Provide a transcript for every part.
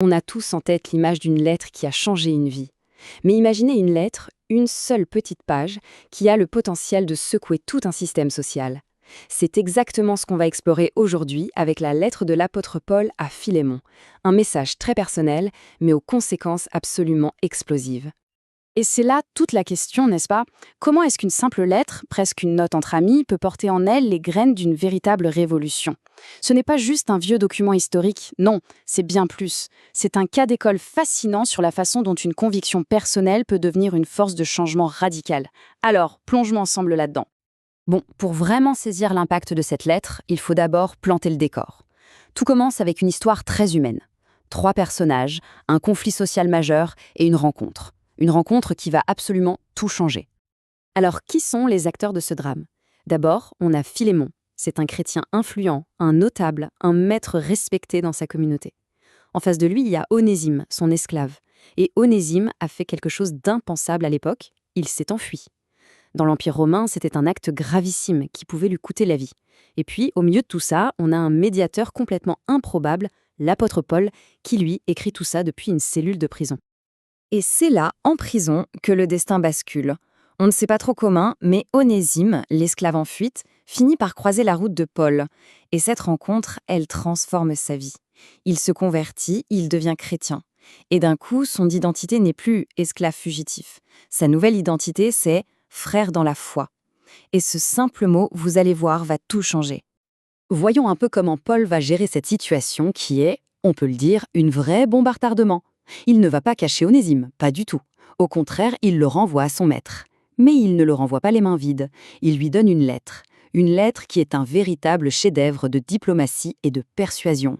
On a tous en tête l'image d'une lettre qui a changé une vie. Mais imaginez une lettre, une seule petite page, qui a le potentiel de secouer tout un système social. C'est exactement ce qu'on va explorer aujourd'hui avec la lettre de l'apôtre Paul à Philémon. Un message très personnel, mais aux conséquences absolument explosives. Et c'est là toute la question, n'est-ce pas? Comment est-ce qu'une simple lettre, presque une note entre amis, peut porter en elle les graines d'une véritable révolution? Ce n'est pas juste un vieux document historique, non, c'est bien plus. C'est un cas d'école fascinant sur la façon dont une conviction personnelle peut devenir une force de changement radical. Alors, plongeons ensemble là-dedans. Bon, pour vraiment saisir l'impact de cette lettre, il faut d'abord planter le décor. Tout commence avec une histoire très humaine. 3 personnages, un conflit social majeur et une rencontre. Une rencontre qui va absolument tout changer. Alors, qui sont les acteurs de ce drame? D'abord, on a Philémon. C'est un chrétien influent, un notable, un maître respecté dans sa communauté. En face de lui, il y a Onésime, son esclave. Et Onésime a fait quelque chose d'impensable à l'époque, il s'est enfui. Dans l'Empire romain, c'était un acte gravissime qui pouvait lui coûter la vie. Et puis, au milieu de tout ça, on a un médiateur complètement improbable, l'apôtre Paul, qui lui écrit tout ça depuis une cellule de prison. Et c'est là, en prison, que le destin bascule. On ne sait pas trop comment, mais Onésime, l'esclave en fuite, finit par croiser la route de Paul. Et cette rencontre, elle transforme sa vie. Il se convertit, il devient chrétien. Et d'un coup, son identité n'est plus esclave fugitif. Sa nouvelle identité, c'est frère dans la foi. Et ce simple mot, vous allez voir, va tout changer. Voyons un peu comment Paul va gérer cette situation qui est, on peut le dire, une vraie bombe à retardement. Il ne va pas cacher Onésime, pas du tout. Au contraire, il le renvoie à son maître. Mais il ne le renvoie pas les mains vides. Il lui donne une lettre. Une lettre qui est un véritable chef-d'œuvre de diplomatie et de persuasion.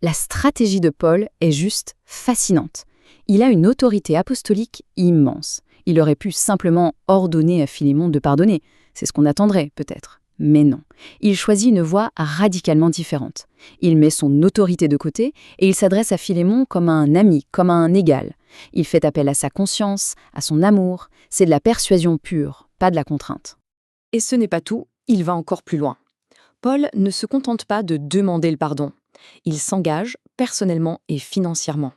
La stratégie de Paul est juste fascinante. Il a une autorité apostolique immense. Il aurait pu simplement ordonner à Philémon de pardonner. C'est ce qu'on attendrait, peut-être. Mais non. Il choisit une voie radicalement différente. Il met son autorité de côté et il s'adresse à Philémon comme à un ami, comme à un égal. Il fait appel à sa conscience, à son amour. C'est de la persuasion pure, pas de la contrainte. Et ce n'est pas tout, il va encore plus loin. Paul ne se contente pas de demander le pardon. Il s'engage personnellement et financièrement.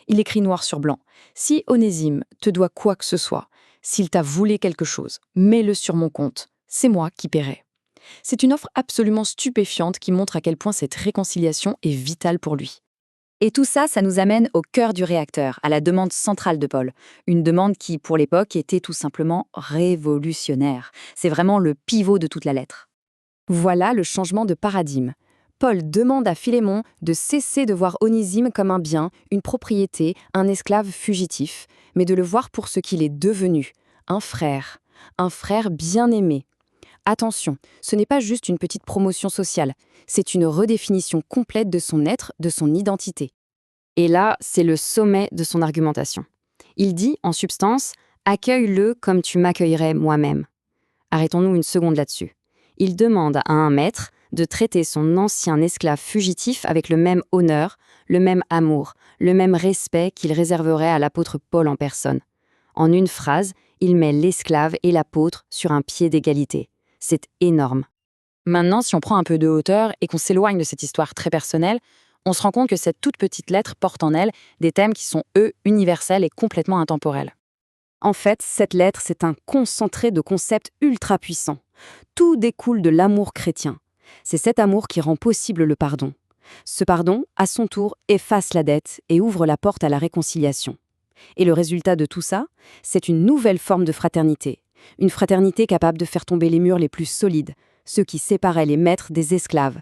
Il écrit noir sur blanc. Si Onésime te doit quoi que ce soit, s'il t'a volé quelque chose, mets-le sur mon compte. C'est moi qui paierai. C'est une offre absolument stupéfiante qui montre à quel point cette réconciliation est vitale pour lui. Et tout ça, ça nous amène au cœur du réacteur, à la demande centrale de Paul. Une demande qui, pour l'époque, était tout simplement révolutionnaire. C'est vraiment le pivot de toute la lettre. Voilà le changement de paradigme. Paul demande à Philémon de cesser de voir Onésime comme un bien, une propriété, un esclave fugitif, mais de le voir pour ce qu'il est devenu, un frère bien-aimé. Attention, ce n'est pas juste une petite promotion sociale, c'est une redéfinition complète de son être, de son identité. Et là, c'est le sommet de son argumentation. Il dit, en substance, « Accueille-le comme tu m'accueillerais moi-même ». Arrêtons-nous une seconde là-dessus. Il demande à un maître de traiter son ancien esclave fugitif avec le même honneur, le même amour, le même respect qu'il réserverait à l'apôtre Paul en personne. En une phrase, il met l'esclave et l'apôtre sur un pied d'égalité. C'est énorme. Maintenant, si on prend un peu de hauteur et qu'on s'éloigne de cette histoire très personnelle, on se rend compte que cette toute petite lettre porte en elle des thèmes qui sont, eux, universels et complètement intemporels. En fait, cette lettre, c'est un concentré de concepts ultra puissants. Tout découle de l'amour chrétien. C'est cet amour qui rend possible le pardon. Ce pardon, à son tour, efface la dette et ouvre la porte à la réconciliation. Et le résultat de tout ça, c'est une nouvelle forme de fraternité. Une fraternité capable de faire tomber les murs les plus solides, ceux qui séparaient les maîtres des esclaves.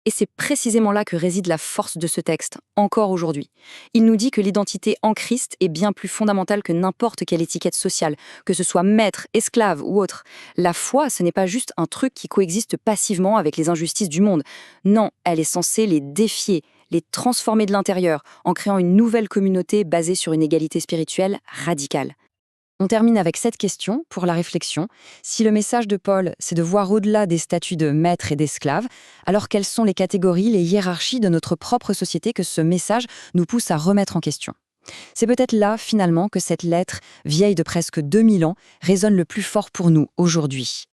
Et c'est précisément là que réside la force de ce texte, encore aujourd'hui. Il nous dit que l'identité en Christ est bien plus fondamentale que n'importe quelle étiquette sociale, que ce soit maître, esclave ou autre. La foi, ce n'est pas juste un truc qui coexiste passivement avec les injustices du monde. Non, elle est censée les défier, les transformer de l'intérieur, en créant une nouvelle communauté basée sur une égalité spirituelle radicale. On termine avec cette question pour la réflexion. Si le message de Paul, c'est de voir au-delà des statuts de maître et d'esclave, alors quelles sont les catégories, les hiérarchies de notre propre société que ce message nous pousse à remettre en question? C'est peut-être là, finalement, que cette lettre, vieille de presque 2000 ans, résonne le plus fort pour nous aujourd'hui.